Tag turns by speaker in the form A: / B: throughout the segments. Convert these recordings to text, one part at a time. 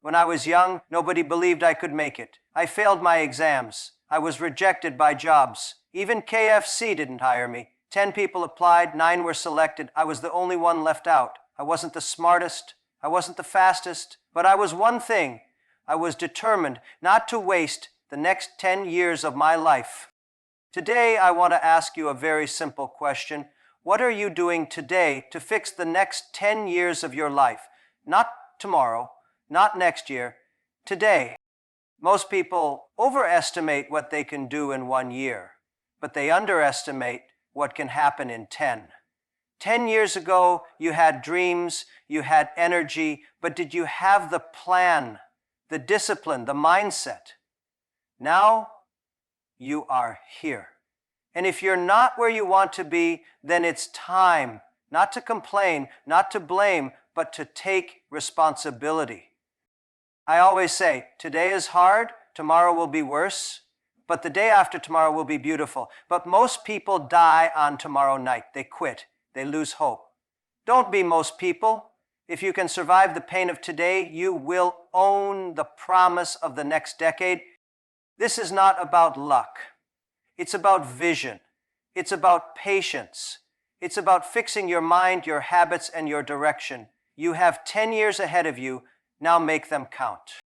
A: When I was young, nobody believed I could make it. I failed my exams. I was rejected by jobs. Even KFC didn't hire me. 10 people applied, 9 were selected. I was the only one left out. I wasn't the smartest. I wasn't the fastest. But I was one thing. I was determined not to waste the next 10 years of my life. Today, I want to ask you a very simple question. What are you doing today to fix the next 10 years of your life? Not tomorrow, not next year, today. Most people overestimate what they can do in 1 year, but they underestimate what can happen in 10. 10 years ago, you had dreams, you had energy, but did you have the plan, the discipline, the mindset? Now, you are here. And if you're not where you want to be, then it's time not to complain, not to blame, but to take responsibility. I always say, today is hard, tomorrow will be worse, but the day after tomorrow will be beautiful. But most people die on tomorrow night. They quit. They lose hope. Don't be most people. If you can survive the pain of today, you will own the promise of the next decade. This is not about luck. It's about vision. It's about patience. It's about fixing your mind, your habits, and your direction. You have 10 years ahead of you. Now make them count.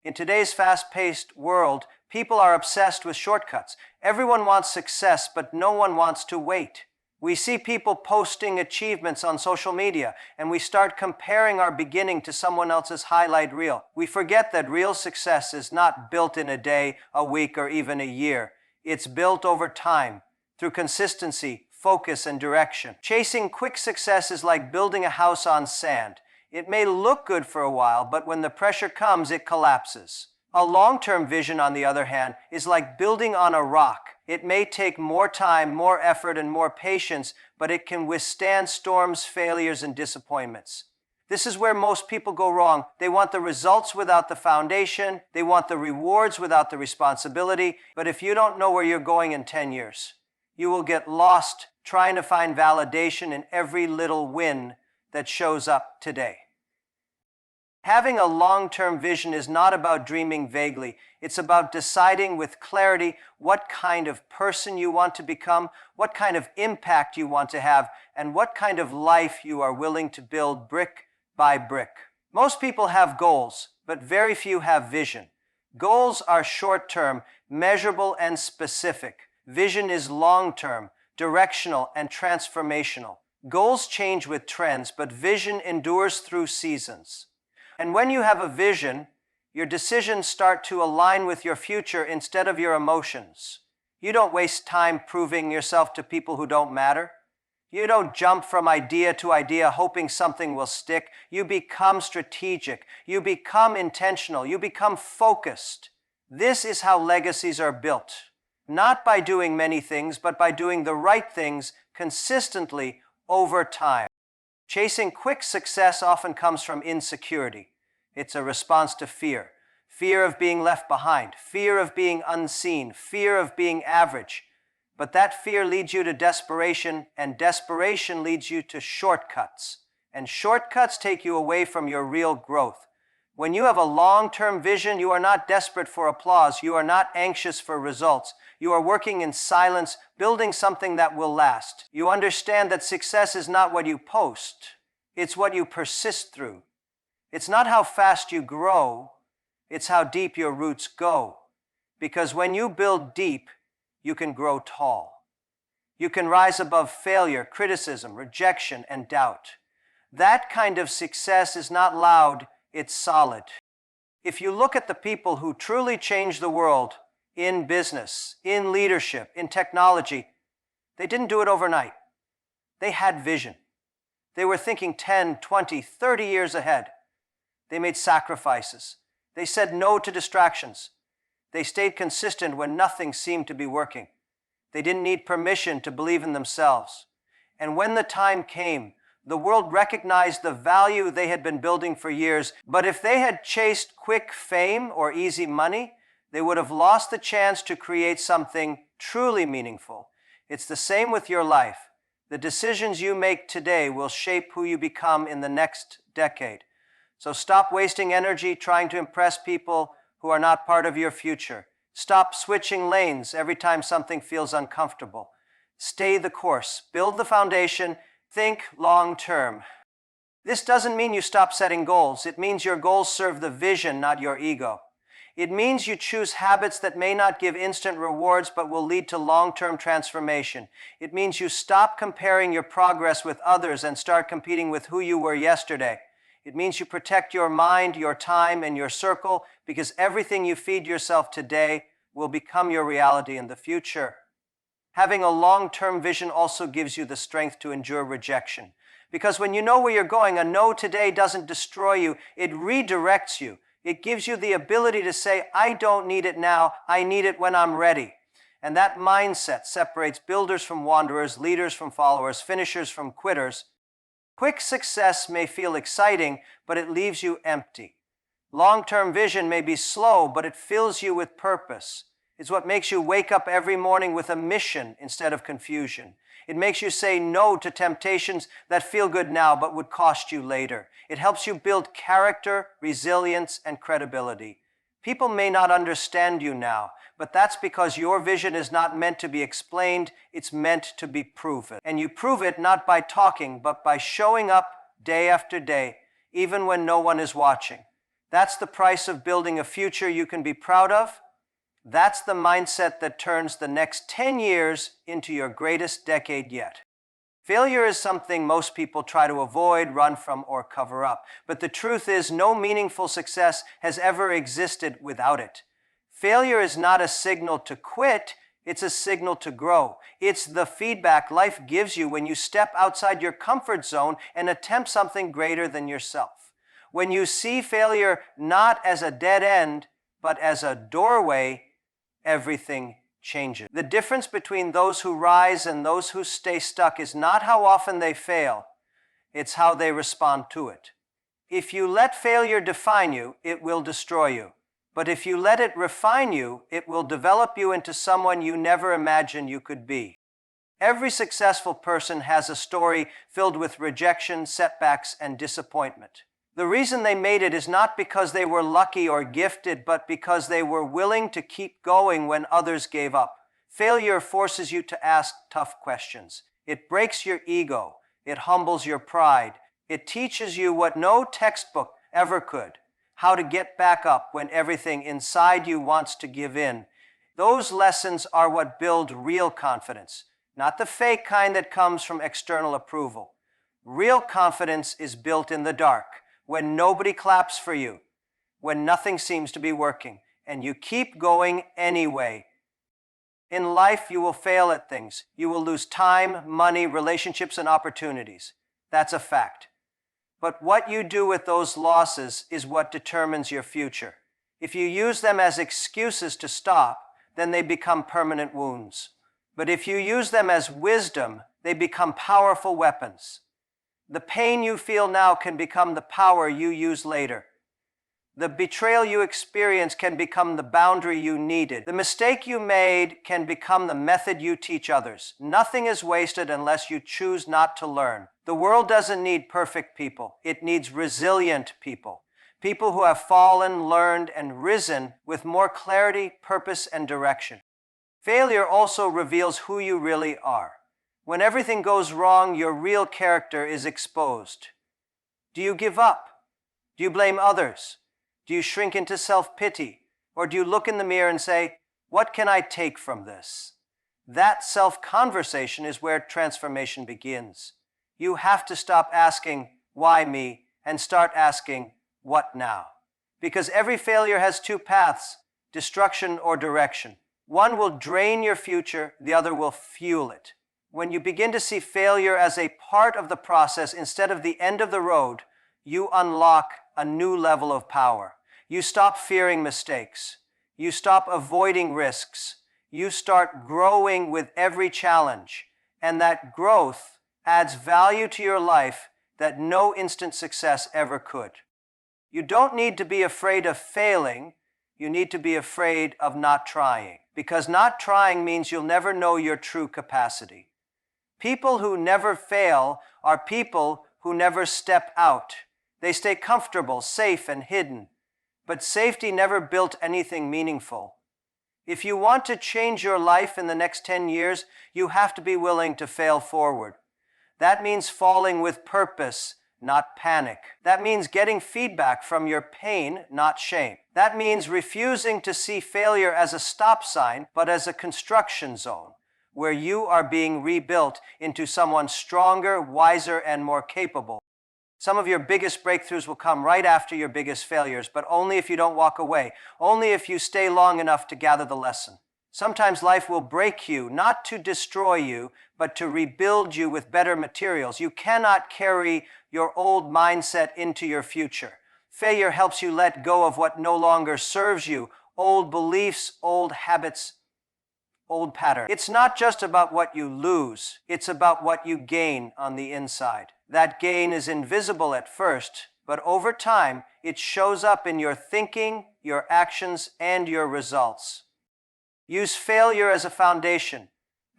A: In today's fast-paced world, people are obsessed with shortcuts. Everyone wants success, but no one wants to wait. We see people posting achievements on social media, and we start comparing our beginning to someone else's highlight reel. We forget that real success is not built in a day, a week, or even a year. It's built over time, through consistency, focus, and direction. Chasing quick success is like building a house on sand. It may look good for a while, but when the pressure comes, it collapses. A long-term vision, on the other hand, is like building on a rock. It may take more time, more effort, and more patience, but it can withstand storms, failures, and disappointments. This is where most people go wrong. They want the results without the foundation. They want the rewards without the responsibility. But if you don't know where you're going in 10 years, you will get lost trying to find validation in every little win that shows up today. Having a long-term vision is not about dreaming vaguely. It's about deciding with clarity what kind of person you want to become, what kind of impact you want to have, and what kind of life you are willing to build brick by brick. Most people have goals, but very few have vision. Goals are short-term, measurable, and specific. Vision is long-term, directional, and transformational. Goals change with trends, but vision endures through seasons. And when you have a vision, your decisions start to align with your future instead of your emotions. You don't waste time proving yourself to people who don't matter. You don't jump from idea to idea hoping something will stick. You become strategic. You become intentional. You become focused. This is how legacies are built. Not by doing many things, but by doing the right things consistently over time. Chasing quick success often comes from insecurity. It's a response to fear. Fear of being left behind, fear of being unseen, fear of being average. But that fear leads you to desperation, and desperation leads you to shortcuts. And shortcuts take you away from your real growth. When you have a long-term vision, you are not desperate for applause. You are not anxious for results. You are working in silence, building something that will last. You understand that success is not what you post. It's what you persist through. It's not how fast you grow. It's how deep your roots go. Because when you build deep, you can grow tall. You can rise above failure, criticism, rejection, and doubt. That kind of success is not loud. It's solid. If you look at the people who truly change the world in business, in leadership, in technology, they didn't do it overnight. They had vision. They were thinking 10, 20, 30 years ahead. They made sacrifices. They said no to distractions. They stayed consistent when nothing seemed to be working. They didn't need permission to believe in themselves. And when the time came, the world recognized the value they had been building for years, but if they had chased quick fame or easy money, they would have lost the chance to create something truly meaningful. It's the same with your life. The decisions you make today will shape who you become in the next decade. So stop wasting energy trying to impress people who are not part of your future. Stop switching lanes every time something feels uncomfortable. Stay the course, build the foundation, think long term. This doesn't mean you stop setting goals. It means your goals serve the vision, not your ego. It means you choose habits that may not give instant rewards but will lead to long-term transformation. It means you stop comparing your progress with others and start competing with who you were yesterday. It means you protect your mind, your time, and your circle, because everything you feed yourself today will become your reality in the future. Having a long-term vision also gives you the strength to endure rejection. Because when you know where you're going, a no today doesn't destroy you, it redirects you. It gives you the ability to say, I don't need it now, I need it when I'm ready. And that mindset separates builders from wanderers, leaders from followers, finishers from quitters. Quick success may feel exciting, but it leaves you empty. Long-term vision may be slow, but it fills you with purpose. It's what makes you wake up every morning with a mission instead of confusion. It makes you say no to temptations that feel good now but would cost you later. It helps you build character, resilience, and credibility. People may not understand you now, but that's because your vision is not meant to be explained, it's meant to be proven. And you prove it not by talking, but by showing up day after day, even when no one is watching. That's the price of building a future you can be proud of. That's the mindset that turns the next 10 years into your greatest decade yet. Failure is something most people try to avoid, run from, or cover up. But the truth is, no meaningful success has ever existed without it. Failure is not a signal to quit, it's a signal to grow. It's the feedback life gives you when you step outside your comfort zone and attempt something greater than yourself. When you see failure not as a dead end, but as a doorway, everything changes. The difference between those who rise and those who stay stuck is not how often they fail, it's how they respond to it. If you let failure define you, it will destroy you. But if you let it refine you, it will develop you into someone you never imagined you could be. Every successful person has a story filled with rejection, setbacks, and disappointment. The reason they made it is not because they were lucky or gifted, but because they were willing to keep going when others gave up. Failure forces you to ask tough questions. It breaks your ego. It humbles your pride. It teaches you what no textbook ever could: how to get back up when everything inside you wants to give in. Those lessons are what build real confidence, not the fake kind that comes from external approval. Real confidence is built in the dark, when nobody claps for you, when nothing seems to be working, and you keep going anyway. In life, you will fail at things. You will lose time, money, relationships, and opportunities. That's a fact. But what you do with those losses is what determines your future. If you use them as excuses to stop, then they become permanent wounds. But if you use them as wisdom, they become powerful weapons. The pain you feel now can become the power you use later. The betrayal you experience can become the boundary you needed. The mistake you made can become the method you teach others. Nothing is wasted unless you choose not to learn. The world doesn't need perfect people. It needs resilient people. People who have fallen, learned, and risen with more clarity, purpose, and direction. Failure also reveals who you really are. When everything goes wrong, your real character is exposed. Do you give up? Do you blame others? Do you shrink into self-pity? Or do you look in the mirror and say, what can I take from this? That self-conversation is where transformation begins. You have to stop asking, why me? And start asking, what now? Because every failure has two paths: destruction or direction. One will drain your future, the other will fuel it. When you begin to see failure as a part of the process instead of the end of the road, you unlock a new level of power. You stop fearing mistakes. You stop avoiding risks. You start growing with every challenge. And that growth adds value to your life that no instant success ever could. You don't need to be afraid of failing. You need to be afraid of not trying. Because not trying means you'll never know your true capacity. People who never fail are people who never step out. They stay comfortable, safe, and hidden. But safety never built anything meaningful. If you want to change your life in the next 10 years, you have to be willing to fail forward. That means falling with purpose, not panic. That means getting feedback from your pain, not shame. That means refusing to see failure as a stop sign, but as a construction zone, where you are being rebuilt into someone stronger, wiser, and more capable. Some of your biggest breakthroughs will come right after your biggest failures, but only if you don't walk away, only if you stay long enough to gather the lesson. Sometimes life will break you, not to destroy you, but to rebuild you with better materials. You cannot carry your old mindset into your future. Failure helps you let go of what no longer serves you, old beliefs, old habits, old patterns. It's not just about what you lose, it's about what you gain on the inside. That gain is invisible at first, but over time, it shows up in your thinking, your actions, and your results. Use failure as a foundation.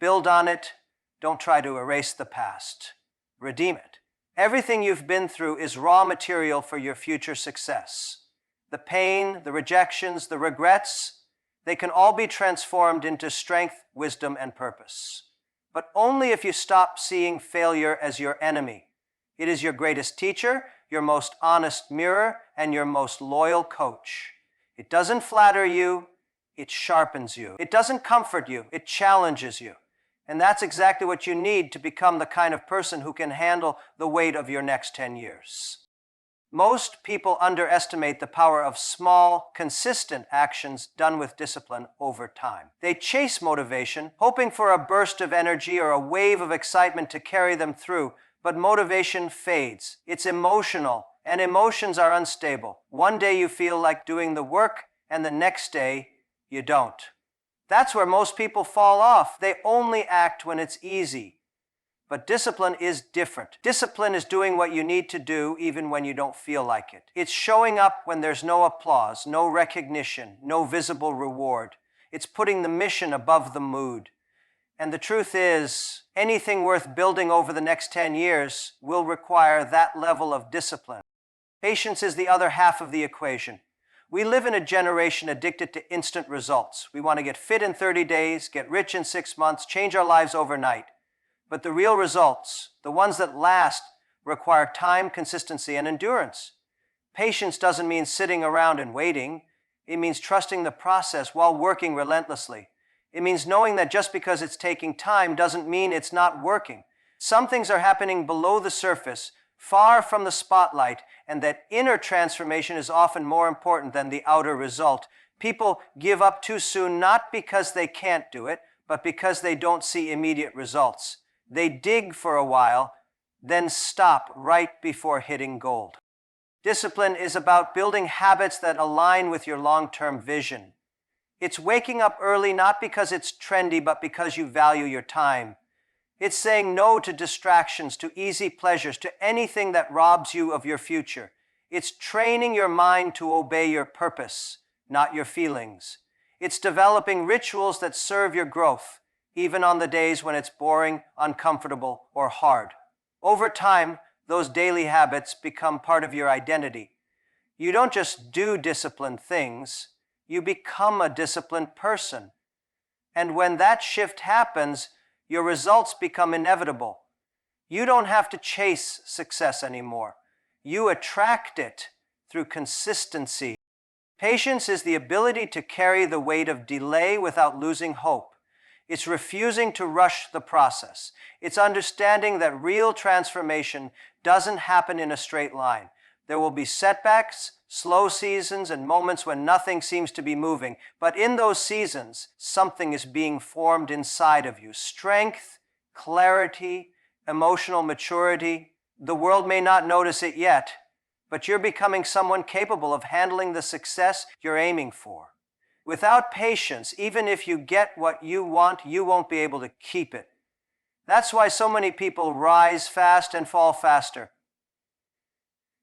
A: Build on it. Don't try to erase the past. Redeem it. Everything you've been through is raw material for your future success. The pain, the rejections, the regrets, they can all be transformed into strength, wisdom, and purpose. But only if you stop seeing failure as your enemy. It is your greatest teacher, your most honest mirror, and your most loyal coach. It doesn't flatter you, it sharpens you. It doesn't comfort you, it challenges you. And that's exactly what you need to become the kind of person who can handle the weight of your next 10 years. Most people underestimate the power of small, consistent actions done with discipline over time. They chase motivation, hoping for a burst of energy or a wave of excitement to carry them through, but motivation fades. It's emotional, and emotions are unstable. One day you feel like doing the work, and the next day you don't. That's where most people fall off. They only act when it's easy. But discipline is different. Discipline is doing what you need to do even when you don't feel like it. It's showing up when there's no applause, no recognition, no visible reward. It's putting the mission above the mood. And the truth is, anything worth building over the next 10 years will require that level of discipline. Patience is the other half of the equation. We live in a generation addicted to instant results. We want to get fit in 30 days, get rich in 6 months, change our lives overnight. But the real results, the ones that last, require time, consistency, and endurance. Patience doesn't mean sitting around and waiting. It means trusting the process while working relentlessly. It means knowing that just because it's taking time doesn't mean it's not working. Some things are happening below the surface, far from the spotlight, and that inner transformation is often more important than the outer result. People give up too soon not because they can't do it, but because they don't see immediate results. They dig for a while, then stop right before hitting gold. Discipline is about building habits that align with your long-term vision. It's waking up early not because it's trendy, but because you value your time. It's saying no to distractions, to easy pleasures, to anything that robs you of your future. It's training your mind to obey your purpose, not your feelings. It's developing rituals that serve your growth, even on the days when it's boring, uncomfortable, or hard. Over time, those daily habits become part of your identity. You don't just do disciplined things, you become a disciplined person. And when that shift happens, your results become inevitable. You don't have to chase success anymore. You attract it through consistency. Patience is the ability to carry the weight of delay without losing hope. It's refusing to rush the process. It's understanding that real transformation doesn't happen in a straight line. There will be setbacks, slow seasons, and moments when nothing seems to be moving. But in those seasons, something is being formed inside of you. Strength, clarity, emotional maturity. The world may not notice it yet, but you're becoming someone capable of handling the success you're aiming for. Without patience, even if you get what you want, you won't be able to keep it. That's why so many people rise fast and fall faster.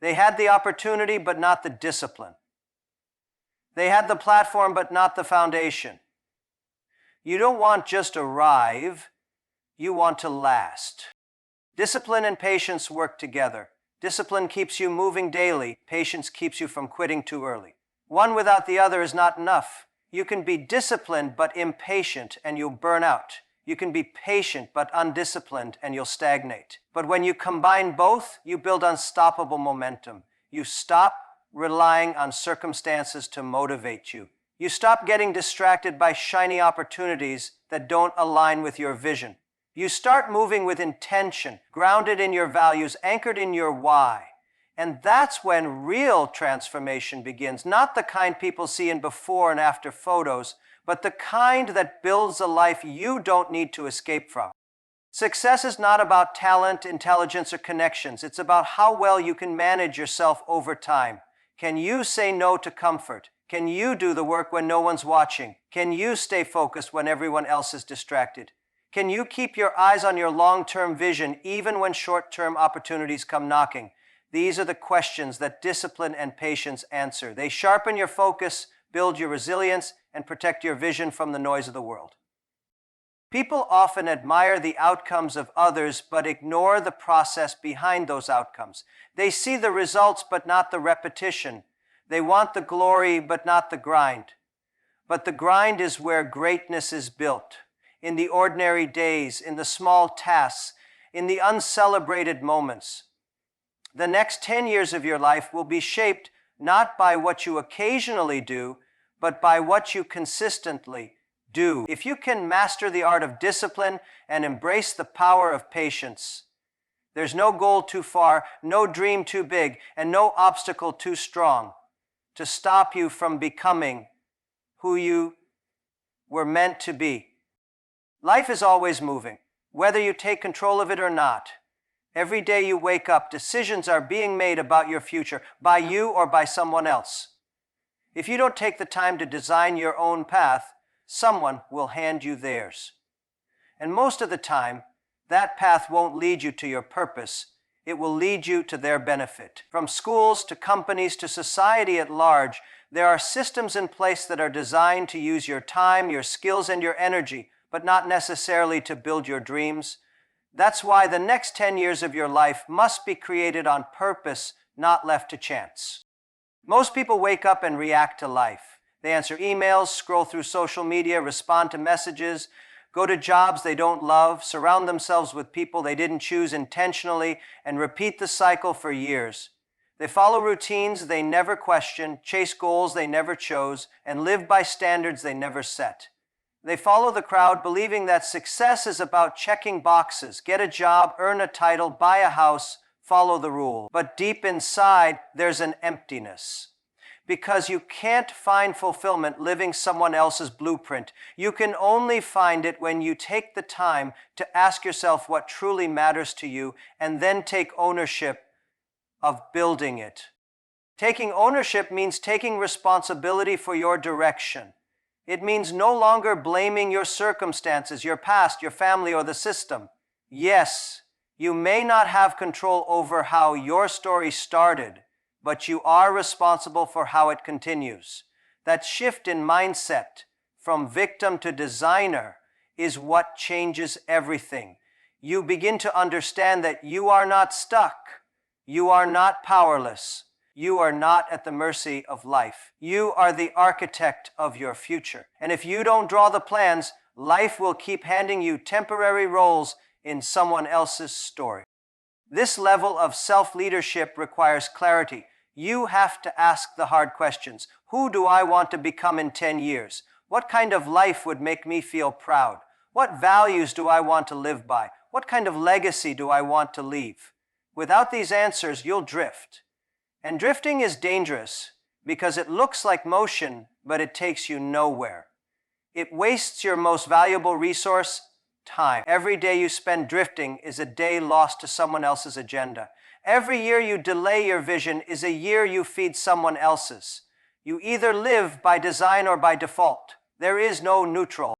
A: They had the opportunity, but not the discipline. They had the platform, but not the foundation. You don't want just to arrive, you want to last. Discipline and patience work together. Discipline keeps you moving daily. Patience keeps you from quitting too early. One without the other is not enough. You can be disciplined but impatient and you'll burn out. You can be patient but undisciplined and you'll stagnate. But when you combine both, you build unstoppable momentum. You stop relying on circumstances to motivate you. You stop getting distracted by shiny opportunities that don't align with your vision. You start moving with intention, grounded in your values, anchored in your why. And that's when real transformation begins, not the kind people see in before and after photos, but the kind that builds a life you don't need to escape from. Success is not about talent, intelligence, or connections. It's about how well you can manage yourself over time. Can you say no to comfort? Can you do the work when no one's watching? Can you stay focused when everyone else is distracted? Can you keep your eyes on your long-term vision even when short-term opportunities come knocking? These are the questions that discipline and patience answer. They sharpen your focus, build your resilience, and protect your vision from the noise of the world. People often admire the outcomes of others but ignore the process behind those outcomes. They see the results but not the repetition. They want the glory but not the grind. But the grind is where greatness is built. In the ordinary days, in the small tasks, in the uncelebrated moments. The next 10 years of your life will be shaped not by what you occasionally do, but by what you consistently do. If you can master the art of discipline and embrace the power of patience, there's no goal too far, no dream too big, and no obstacle too strong to stop you from becoming who you were meant to be. Life is always moving, whether you take control of it or not. Every day you wake up, decisions are being made about your future, by you or by someone else. If you don't take the time to design your own path, someone will hand you theirs. And most of the time, that path won't lead you to your purpose. It will lead you to their benefit. From schools to companies to society at large, there are systems in place that are designed to use your time, your skills, and your energy, but not necessarily to build your dreams. That's why the next 10 years of your life must be created on purpose, not left to chance. Most people wake up and react to life. They answer emails, scroll through social media, respond to messages, go to jobs they don't love, surround themselves with people they didn't choose intentionally, and repeat the cycle for years. They follow routines they never question, chase goals they never chose, and live by standards they never set. They follow the crowd, believing that success is about checking boxes, get a job, earn a title, buy a house, follow the rule. But deep inside, there's an emptiness. Because you can't find fulfillment living someone else's blueprint. You can only find it when you take the time to ask yourself what truly matters to you and then take ownership of building it. Taking ownership means taking responsibility for your direction. It means no longer blaming your circumstances, your past, your family, or the system. Yes, you may not have control over how your story started, but you are responsible for how it continues. That shift in mindset from victim to designer is what changes everything. You begin to understand that you are not stuck. You are not powerless. You are not at the mercy of life. You are the architect of your future. And if you don't draw the plans, life will keep handing you temporary roles in someone else's story. This level of self-leadership requires clarity. You have to ask the hard questions. Who do I want to become in 10 years? What kind of life would make me feel proud? What values do I want to live by? What kind of legacy do I want to leave? Without these answers, you'll drift. And drifting is dangerous because it looks like motion, but it takes you nowhere. It wastes your most valuable resource, time. Every day you spend drifting is a day lost to someone else's agenda. Every year you delay your vision is a year you feed someone else's. You either live by design or by default. There is no neutral.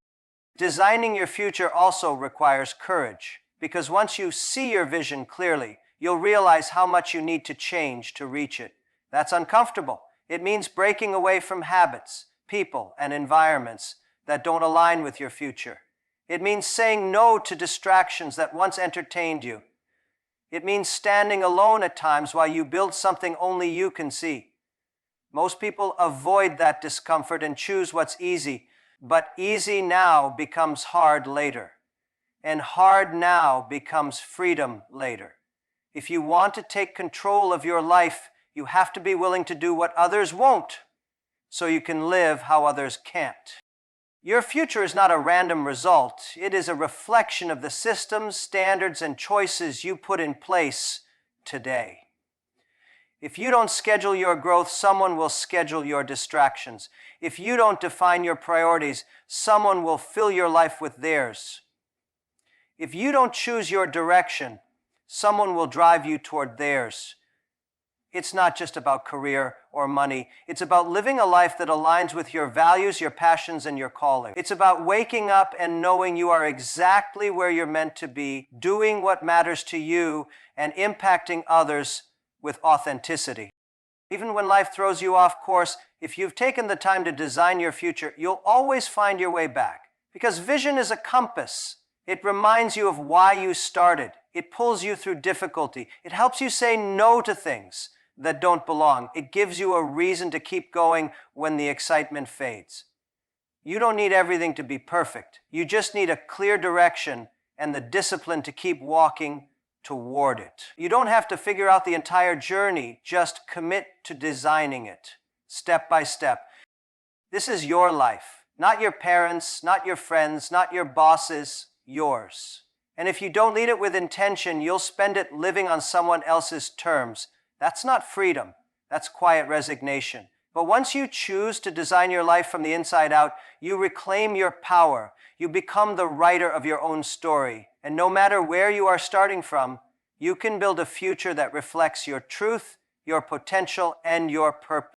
A: Designing your future also requires courage, because once you see your vision clearly, you'll realize how much you need to change to reach it. That's uncomfortable. It means breaking away from habits, people, and environments that don't align with your future. It means saying no to distractions that once entertained you. It means standing alone at times while you build something only you can see. Most people avoid that discomfort and choose what's easy, but easy now becomes hard later, and hard now becomes freedom later. If you want to take control of your life, you have to be willing to do what others won't, so you can live how others can't. Your future is not a random result. It is a reflection of the systems, standards, and choices you put in place today. If you don't schedule your growth, someone will schedule your distractions. If you don't define your priorities, someone will fill your life with theirs. If you don't choose your direction, someone will drive you toward theirs. It's not just about career or money. It's about living a life that aligns with your values, your passions, and your calling. It's about waking up and knowing you are exactly where you're meant to be, doing what matters to you, and impacting others with authenticity. Even when life throws you off course, if you've taken the time to design your future, you'll always find your way back. Because vision is a compass. It reminds you of why you started. It pulls you through difficulty. It helps you say no to things that don't belong. It gives you a reason to keep going when the excitement fades. You don't need everything to be perfect. You just need a clear direction and the discipline to keep walking toward it. You don't have to figure out the entire journey, just commit to designing it, step by step. This is your life, not your parents', not your friends', not your bosses', yours. And if you don't lead it with intention, you'll spend it living on someone else's terms. That's not freedom. That's quiet resignation. But once you choose to design your life from the inside out, you reclaim your power. You become the writer of your own story. And no matter where you are starting from, you can build a future that reflects your truth, your potential, and your purpose.